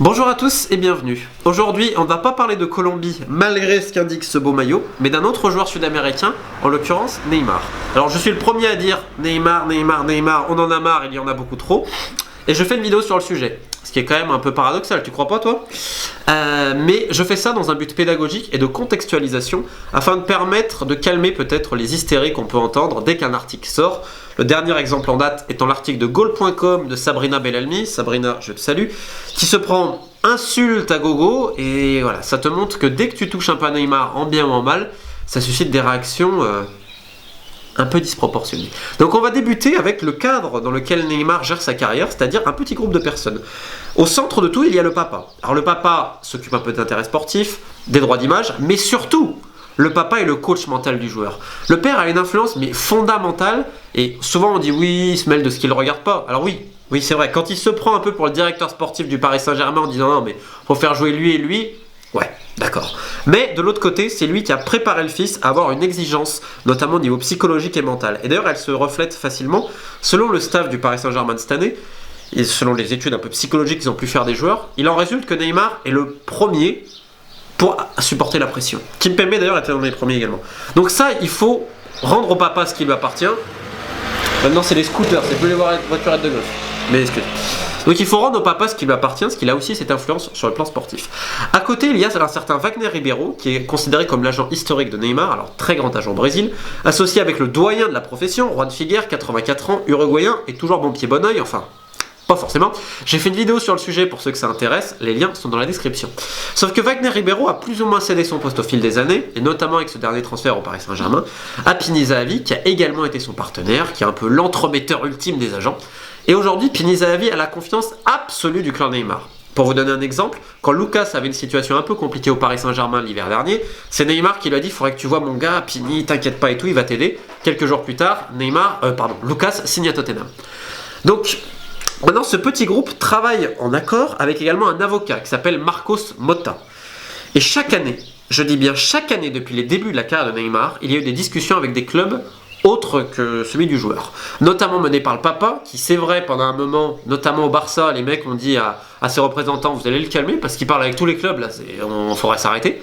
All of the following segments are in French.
Bonjour à tous et bienvenue. Aujourd'hui, on ne va pas parler de Colombie malgré ce qu'indique ce beau maillot, mais d'un autre joueur sud-américain, en l'occurrence Neymar. Alors je suis le premier à dire Neymar, on en a marre, il y en a beaucoup trop. Et je fais une vidéo sur le sujet, ce qui est quand même un peu paradoxal, tu crois pas toi? Mais je fais ça dans un but pédagogique et de contextualisation afin de permettre de calmer peut-être les hystéries qu'on peut entendre dès qu'un article sort. Le dernier exemple en date étant l'article de Goal.com de Sabrina Belalmi, Sabrina je te salue, qui se prend insulte à gogo et voilà, ça te montre que dès que tu touches un peu à Neymar en bien ou en mal, ça suscite des réactions un peu disproportionné. Donc on va débuter avec le cadre dans lequel Neymar gère sa carrière, c'est-à-dire un petit groupe de personnes. Au centre de tout, il y a le papa. Alors le papa s'occupe un peu d'intérêts sportifs, des droits d'image, mais surtout, le papa est le coach mental du joueur. Le père a une influence mais fondamentale, et souvent on dit oui, il se mêle de ce qu'il ne regarde pas. Alors oui, c'est vrai, quand il se prend un peu pour le directeur sportif du Paris Saint-Germain en disant non mais faut faire jouer lui et lui, ouais, d'accord. Mais de l'autre côté, c'est lui qui a préparé le fils à avoir une exigence, notamment au niveau psychologique et mental. Et d'ailleurs, elle se reflète facilement selon le staff du Paris Saint-Germain cette année, et selon les études un peu psychologiques qu'ils ont pu faire des joueurs, il en résulte que Neymar est le premier pour supporter la pression. Kimpembe d'ailleurs était dans les premiers également. Donc ça, il faut rendre au papa ce qui lui appartient. Maintenant, c'est les scooters, c'est plus les voiturettes de golf. Mais excuse. Donc il faut rendre au papa ce qui lui appartient, ce qu'il a aussi cette influence sur le plan sportif. À côté, il y a un certain Wagner Ribeiro, qui est considéré comme l'agent historique de Neymar, alors très grand agent au Brésil, associé avec le doyen de la profession, Juan Figuer, 84 ans, uruguayen, et toujours bon pied, bon oeil, enfin, pas forcément. J'ai fait une vidéo sur le sujet pour ceux que ça intéresse, les liens sont dans la description. Sauf que Wagner Ribeiro a plus ou moins cédé son poste au fil des années, et notamment avec ce dernier transfert au Paris Saint-Germain, à Pini Zahavi, qui a également été son partenaire, qui est un peu l'entremetteur ultime des agents. Et aujourd'hui, Pini Zahavi a la confiance absolue du clan Neymar. Pour vous donner un exemple, quand Lucas avait une situation un peu compliquée au Paris Saint-Germain l'hiver dernier, c'est Neymar qui lui a dit « Faudrait que tu vois mon gars, Pini, t'inquiète pas et tout, il va t'aider ». Quelques jours plus tard, Lucas signe à Tottenham. Donc, maintenant, ce petit groupe travaille en accord avec également un avocat qui s'appelle Marcos Motta. Et chaque année, je dis bien chaque année depuis les débuts de la carrière de Neymar, il y a eu des discussions avec des clubs autre que celui du joueur, notamment mené par le papa, qui c'est vrai pendant un moment, notamment au Barça, les mecs ont dit à ses représentants vous allez le calmer parce qu'il parle avec tous les clubs, là on faudrait s'arrêter.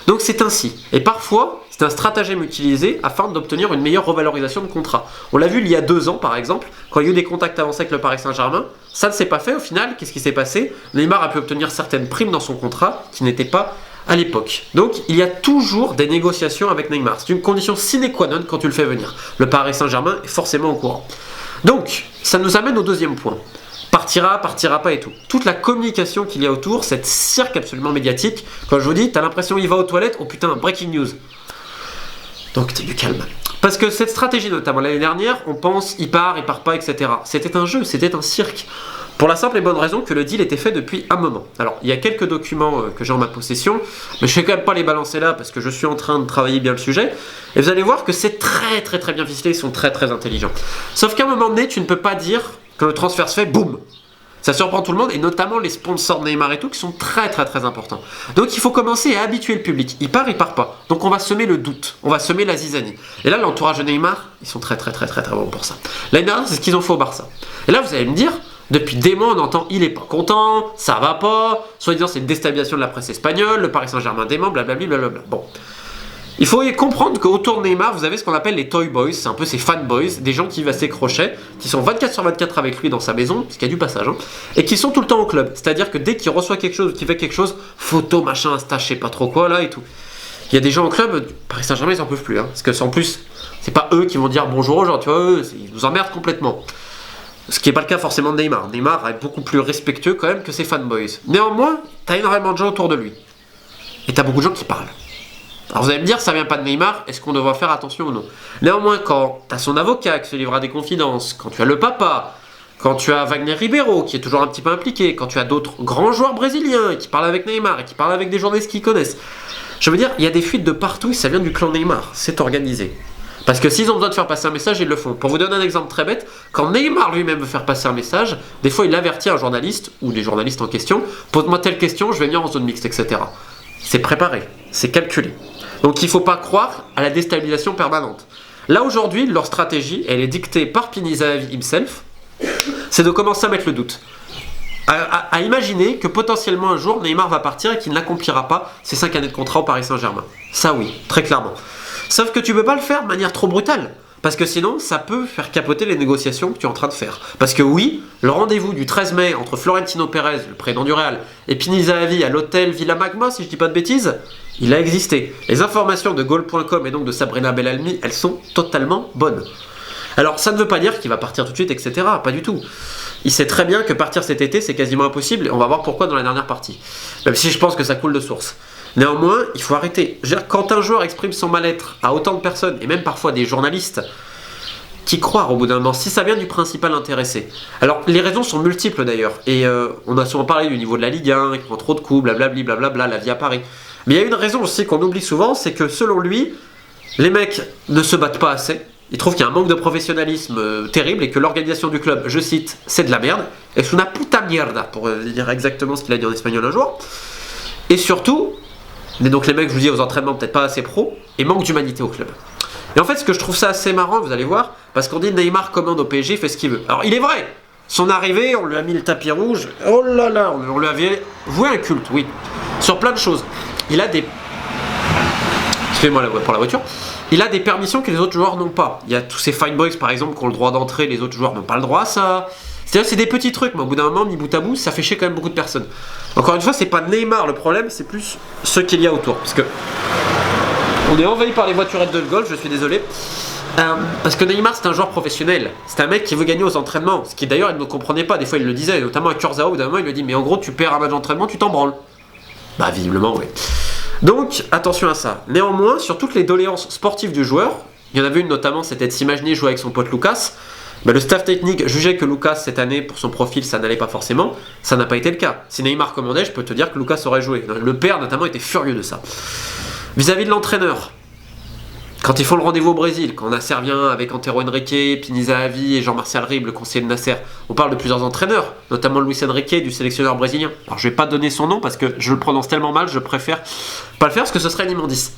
Donc c'est ainsi, et parfois c'est un stratagème utilisé afin d'obtenir une meilleure revalorisation de contrat. On l'a vu il y a 2 ans par exemple, quand il y a eu des contacts avancés avec le Paris Saint-Germain, ça ne s'est pas fait au final, qu'est-ce qui s'est passé? Neymar a pu obtenir certaines primes dans son contrat qui n'étaient pas à l'époque. Donc il y a toujours des négociations avec Neymar. C'est une condition sine qua non quand tu le fais venir. Le Paris Saint-Germain est forcément au courant. Donc ça nous amène au deuxième point. Partira pas et tout. Toute la communication qu'il y a autour, cette cirque absolument médiatique, quand je vous dis, t'as l'impression il va aux toilettes, oh putain, breaking news. Donc t'es du calme. Parce que cette stratégie, notamment l'année dernière, on pense il part pas, etc. C'était un jeu, c'était un cirque. Pour la simple et bonne raison que le deal était fait depuis un moment. Alors, il y a quelques documents que j'ai en ma possession, mais je ne vais quand même pas les balancer là parce que je suis en train de travailler bien le sujet. Et vous allez voir que c'est très bien ficelé, ils sont très intelligents. Sauf qu'à un moment donné, tu ne peux pas dire que le transfert se fait, boum. Ça surprend tout le monde, et notamment les sponsors de Neymar et tout, qui sont très importants. Donc il faut commencer à habituer le public. Il part pas. Donc on va semer le doute, on va semer la zizanie. Et là, l'entourage de Neymar, ils sont très bons pour ça. L'année dernière, c'est ce qu'ils ont fait au Barça. Et là, vous allez me dire, depuis des mois, on entend il est pas content, ça va pas, soi-disant c'est une déstabilisation de la presse espagnole, le Paris Saint-Germain dément, blablabla. Bon. Il faut comprendre qu'autour de Neymar, vous avez ce qu'on appelle les toy boys, c'est un peu ces fanboys, des gens qui vont à ses crochets, qui sont 24/24 avec lui dans sa maison, parce qu'il y a du passage, et qui sont tout le temps au club. C'est-à-dire que dès qu'il reçoit quelque chose, qu'il fait quelque chose, photo, machin, Insta, je sais pas trop quoi, là et tout. Il y a des gens au club, Paris Saint-Germain, ils en peuvent plus, parce que en plus, c'est pas eux qui vont dire bonjour aux gens, tu vois, eux, ils nous emmerdent complètement. Ce qui n'est pas le cas forcément de Neymar. Neymar est beaucoup plus respectueux quand même que ses fanboys. Néanmoins, tu as énormément de gens autour de lui. Et tu as beaucoup de gens qui parlent. Alors vous allez me dire, ça vient pas de Neymar, est-ce qu'on devra faire attention ou non? Néanmoins, quand tu as son avocat qui se livre à des confidences, quand tu as le papa, quand tu as Wagner Ribeiro qui est toujours un petit peu impliqué, quand tu as d'autres grands joueurs brésiliens qui parlent avec Neymar et qui parlent avec des journalistes qu'ils connaissent, je veux dire, il y a des fuites de partout et ça vient du clan Neymar, c'est organisé. Parce que s'ils ont besoin de faire passer un message, ils le font. Pour vous donner un exemple très bête, quand Neymar lui-même veut faire passer un message, des fois il avertit un journaliste, ou des journalistes en question, pose-moi telle question, je vais venir en zone mixte, etc. C'est préparé, c'est calculé. Donc il ne faut pas croire à la déstabilisation permanente. Là aujourd'hui, leur stratégie, elle est dictée par Pini Zahavi himself, c'est de commencer à mettre le doute. à imaginer que potentiellement un jour Neymar va partir et qu'il n'accomplira pas ses 5 années de contrat au Paris Saint-Germain. Ça oui, très clairement. Sauf que tu peux pas le faire de manière trop brutale. Parce que sinon, ça peut faire capoter les négociations que tu es en train de faire. Parce que oui, le rendez-vous du 13 mai entre Florentino Pérez, le président du Real, et Pini Zahavi à l'hôtel Villa Magma, si je dis pas de bêtises, il a existé. Les informations de Goal.com et donc de Sabrina Bellalmi, elles sont totalement bonnes. Alors, ça ne veut pas dire qu'il va partir tout de suite, etc. Pas du tout. Il sait très bien que partir cet été, c'est quasiment impossible, et on va voir pourquoi dans la dernière partie. Même si je pense que ça coule de source. Néanmoins, il faut arrêter. Je veux dire, quand un joueur exprime son mal-être à autant de personnes, et même parfois des journalistes, qui croient au bout d'un moment, si ça vient du principal intéressé. Alors, les raisons sont multiples d'ailleurs, et on a souvent parlé du niveau de la Ligue 1, qui prend trop de coups, blablabli, blablabla, la vie à Paris. Mais il y a une raison aussi qu'on oublie souvent, c'est que selon lui, les mecs ne se battent pas assez. Il trouve qu'il y a un manque de professionnalisme terrible et que l'organisation du club, je cite, c'est de la merde. Et c'est una puta mierda, pour dire exactement ce qu'il a dit en espagnol un jour. Et surtout, et donc les mecs, je vous dis, aux entraînements peut-être pas assez pro, et manque d'humanité au club. Et en fait, ce que je trouve ça assez marrant, vous allez voir, parce qu'on dit Neymar commande au PSG, fait ce qu'il veut. Alors il est vrai, son arrivée, on lui a mis le tapis rouge, oh là là, on lui avait voué un culte, oui, sur plein de choses. Il a des... Excusez-moi pour la voiture. Il a des permissions que les autres joueurs n'ont pas. Il y a tous ces fine boys par exemple qui ont le droit d'entrer, les autres joueurs n'ont pas le droit à ça. C'est-à-dire c'est des petits trucs, mais au bout d'un moment, mis bout à bout, ça fait chier quand même beaucoup de personnes. Encore une fois, c'est pas Neymar le problème, c'est plus ce qu'il y a autour. Parce que on est envahi par les voiturettes de golf, je suis désolé. Parce que Neymar c'est un joueur professionnel, c'est un mec qui veut gagner aux entraînements. Ce qui d'ailleurs il ne comprenait pas, des fois il le disait, notamment à Kurzawa, au bout d'un moment il lui dit mais en gros tu perds un match d'entraînement, tu t'en branles. Bah visiblement oui. Donc attention à ça. Néanmoins, sur toutes les doléances sportives du joueur, il y en avait une notamment, c'était de s'imaginer jouer avec son pote Lucas. Le staff technique jugeait que Lucas cette année, pour son profil, ça n'allait pas forcément. Ça n'a pas été le cas. Si Neymar commandait, je peux te dire que Lucas aurait joué. Le père notamment était furieux de ça. Vis-à-vis de l'entraîneur, quand ils font le rendez-vous au Brésil, quand Nasser vient avec Antero Henrique, Pini Zahavi et Jean-Martial Ribe, le conseiller de Nasser, on parle de plusieurs entraîneurs, notamment Luis Enrique, du sélectionneur brésilien. Alors je vais pas donner son nom parce que je le prononce tellement mal, je préfère pas le faire parce que ce serait un immondice.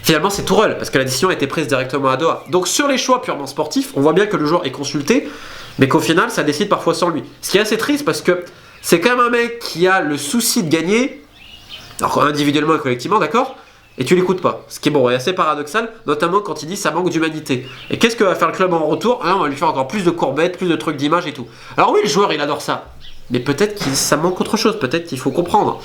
Finalement c'est Tourelle, parce que la décision a été prise directement à Doha. Donc sur les choix purement sportifs, on voit bien que le joueur est consulté, mais qu'au final ça décide parfois sans lui. Ce qui est assez triste parce que c'est quand même un mec qui a le souci de gagner, alors individuellement et collectivement, d'accord ? Et tu l'écoutes pas. Ce qui est bon, est assez paradoxal, notamment quand il dit ça manque d'humanité. Et qu'est-ce que va faire le club en retour ? On va lui faire encore plus de courbettes, plus de trucs d'image et tout. Alors oui, le joueur il adore ça. Mais peut-être que ça manque autre chose, peut-être qu'il faut comprendre.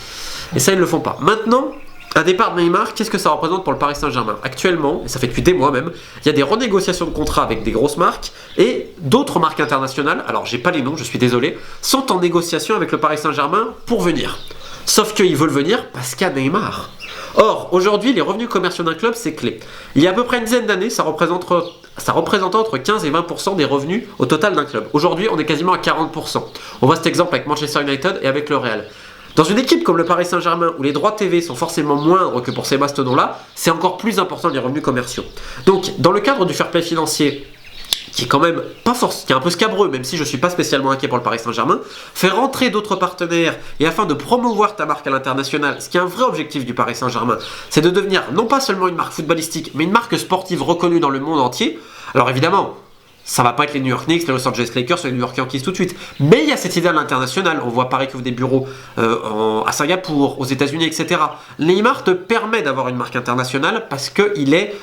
Et ça ils ne le font pas. Maintenant, un départ de Neymar, qu'est-ce que ça représente pour le Paris Saint-Germain ? Actuellement, et ça fait depuis des mois même, il y a des renégociations de contrats avec des grosses marques et d'autres marques internationales, alors j'ai pas les noms, je suis désolé, sont en négociation avec le Paris Saint-Germain pour venir. Sauf qu'ils veulent venir parce qu'il y a Neymar. Or, aujourd'hui, les revenus commerciaux d'un club, c'est clé. Il y a à peu près une dizaine d'années, ça représentait entre 15 et 20% des revenus au total d'un club. Aujourd'hui, on est quasiment à 40%. On voit cet exemple avec Manchester United et avec le Real. Dans une équipe comme le Paris Saint-Germain, où les droits TV sont forcément moindres que pour ces mastodons-là, c'est encore plus important les revenus commerciaux. Donc, dans le cadre du fair play financier, qui est quand même pas force, qui est un peu scabreux, même si je suis pas spécialement inquiet pour le Paris Saint-Germain, faire rentrer d'autres partenaires et afin de promouvoir ta marque à l'international, ce qui est un vrai objectif du Paris Saint-Germain, c'est de devenir non pas seulement une marque footballistique, mais une marque sportive reconnue dans le monde entier. Alors évidemment, ça va pas être les New York Knicks, les Los Angeles Lakers, les New York Yankees tout de suite. Mais il y a cette idée à l'international. On voit Paris qui ouvre des bureaux à Singapour, aux États-Unis, etc. Neymar te permet d'avoir une marque internationale parce qu'il est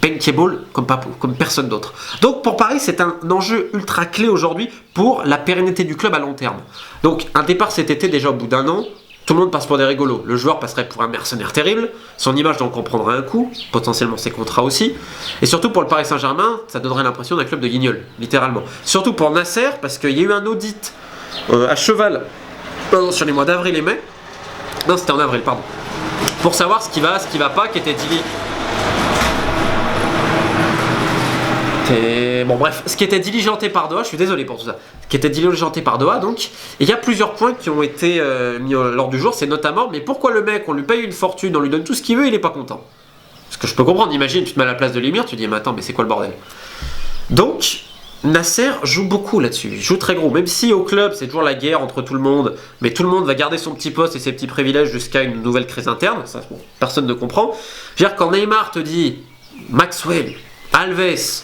bankable comme personne d'autre. Donc pour Paris, c'est un enjeu ultra clé aujourd'hui pour la pérennité du club à long terme. Donc un départ cet été déjà au bout d'un an. Tout le monde passe pour des rigolos. Le joueur passerait pour un mercenaire terrible. Son image donc en prendrait un coup. Potentiellement ses contrats aussi. Et surtout pour le Paris Saint-Germain, ça donnerait l'impression d'un club de guignols, littéralement. Surtout pour Nasser, parce qu'il y a eu un audit à cheval sur les mois d'avril et mai. Non, c'était en avril, pardon. Pour savoir ce qui va pas, qui était dit. Bon bref, ce qui était diligenté par Doha, je suis désolé pour tout ça, ce qui était diligenté par Doha donc, et il y a plusieurs points qui ont été mis lors du jour, c'est notamment, mais pourquoi le mec, on lui paye une fortune, on lui donne tout ce qu'il veut, il est pas content ? Parce que je peux comprendre, imagine, tu te mets à la place de Lemire, tu te dis, mais attends, mais c'est quoi le bordel ? Donc, Nasser joue beaucoup là-dessus, il joue très gros, même si au club c'est toujours la guerre entre tout le monde, mais tout le monde va garder son petit poste et ses petits privilèges jusqu'à une nouvelle crise interne, ça bon, personne ne comprend. Je veux dire, quand Neymar te dit, Maxwell, Alves,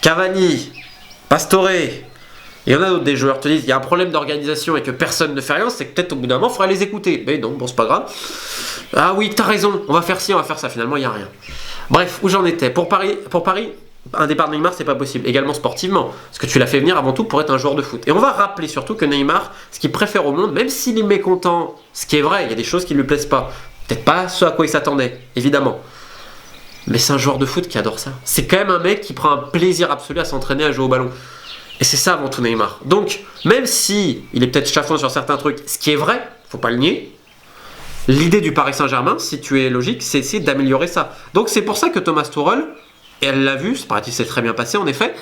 Cavani, Pastore, Il y en a d'autres, des joueurs te disent il y a un problème d'organisation et que personne ne fait rien, c'est que peut-être au bout d'un moment il faudra les écouter. Mais non, bon c'est pas grave. Ah oui, t'as raison, on va faire ci, on va faire ça, finalement il n'y a rien. Bref, où j'en étais. Pour Paris, un départ de Neymar c'est pas possible, également sportivement, parce que tu l'as fait venir avant tout pour être un joueur de foot. Et on va rappeler surtout que Neymar, ce qu'il préfère au monde, même s'il est mécontent, ce qui est vrai, il y a des choses qui lui plaisent pas, peut-être pas ce à quoi il s'attendait, évidemment. Mais c'est un joueur de foot qui adore ça. C'est quand même un mec qui prend un plaisir absolu à s'entraîner à jouer au ballon. Et c'est ça avant tout Neymar. Donc, même si il est peut-être chafouin sur certains trucs, ce qui est vrai, faut pas le nier, l'idée du Paris Saint-Germain, si tu es logique, c'est essayer d'améliorer ça. Donc c'est pour ça que Thomas Tuchel, et elle l'a vu, paraît-il c'est très bien passé en effet,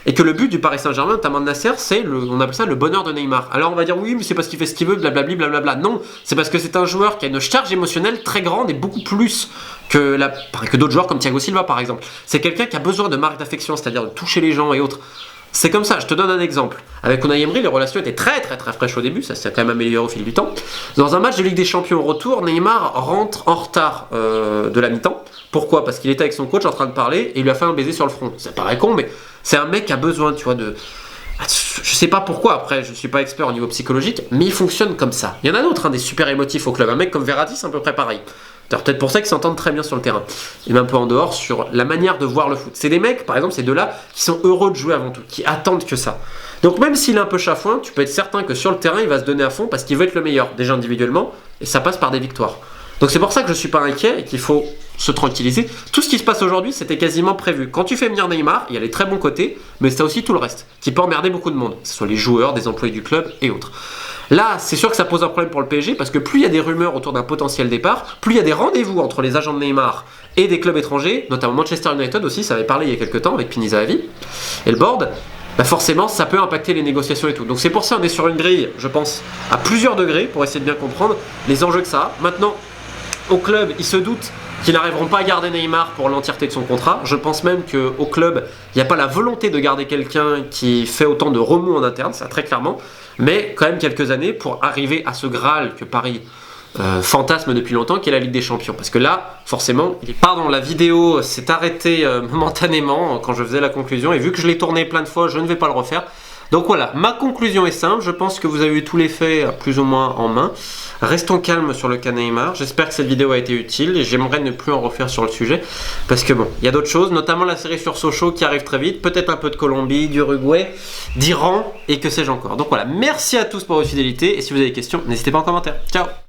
et que le but du Paris Saint-Germain, notamment de Nasser, c'est, on appelle ça le bonheur de Neymar. Alors on va dire oui, mais c'est parce qu'il fait ce qu'il veut, blablabli, blablabla. Non, c'est parce que c'est un joueur qui a une charge émotionnelle très grande et beaucoup plus que d'autres joueurs comme Thiago Silva par exemple. C'est quelqu'un qui a besoin de marques d'affection, c'est-à-dire de toucher les gens et autres. C'est comme ça, je te donne un exemple. Avec Unai Emery, les relations étaient très fraîches au début, ça s'est quand même amélioré au fil du temps. Dans un match de Ligue des Champions au retour, Neymar rentre en retard de la mi-temps. Pourquoi ? Parce qu'il était avec son coach en train de parler et il lui a fait un baiser sur le front. Ça paraît con, mais c'est un mec qui a besoin, tu vois, de... Je sais pas pourquoi, après, je suis pas expert au niveau psychologique, mais il fonctionne comme ça. Il y en a d'autres, des super émotifs au club. Un mec comme Verratti, c'est à peu près pareil. C'est peut-être pour ça qu'ils s'entendent très bien sur le terrain. Et même un peu en dehors sur la manière de voir le foot. C'est des mecs, par exemple, ces deux-là, qui sont heureux de jouer avant tout, qui attendent que ça. Donc même s'il est un peu chafouin, tu peux être certain que sur le terrain, il va se donner à fond parce qu'il veut être le meilleur, déjà individuellement, et ça passe par des victoires. Donc c'est pour ça que je suis pas inquiet et qu'il faut se tranquilliser. Tout ce qui se passe aujourd'hui, c'était quasiment prévu. Quand tu fais venir Neymar, il y a les très bons côtés, mais c'est aussi tout le reste, qui peut emmerder beaucoup de monde, que ce soit les joueurs, des employés du club et autres. Là, c'est sûr que ça pose un problème pour le PSG parce que plus il y a des rumeurs autour d'un potentiel départ, plus il y a des rendez-vous entre les agents de Neymar et des clubs étrangers, notamment Manchester United aussi, ça avait parlé il y a quelques temps avec Pini Zahavi et le board, bah forcément ça peut impacter les négociations et tout. Donc c'est pour ça qu'on est sur une grille, je pense, à plusieurs degrés pour essayer de bien comprendre les enjeux que ça a. Maintenant, au club, ils se doutent qu'ils n'arriveront pas à garder Neymar pour l'entièreté de son contrat. Je pense même qu'au club, il n'y a pas la volonté de garder quelqu'un qui fait autant de remous en interne, ça très clairement. Mais quand même quelques années pour arriver à ce Graal que Paris fantasme depuis longtemps, qui est la Ligue des Champions. Parce que là, forcément, pardon, la vidéo s'est arrêtée momentanément quand je faisais la conclusion. Et vu que je l'ai tournée plein de fois, je ne vais pas le refaire. Donc voilà, ma conclusion est simple. Je pense que vous avez eu tous les faits plus ou moins en main. Restons calmes sur le cas Neymar. J'espère que cette vidéo a été utile et j'aimerais ne plus en refaire sur le sujet. Parce que bon, il y a d'autres choses, notamment la série sur Sochaux qui arrive très vite. Peut-être un peu de Colombie, d'Uruguay, d'Iran et que sais-je encore. Donc voilà, merci à tous pour votre fidélité. Et si vous avez des questions, n'hésitez pas en commentaire. Ciao!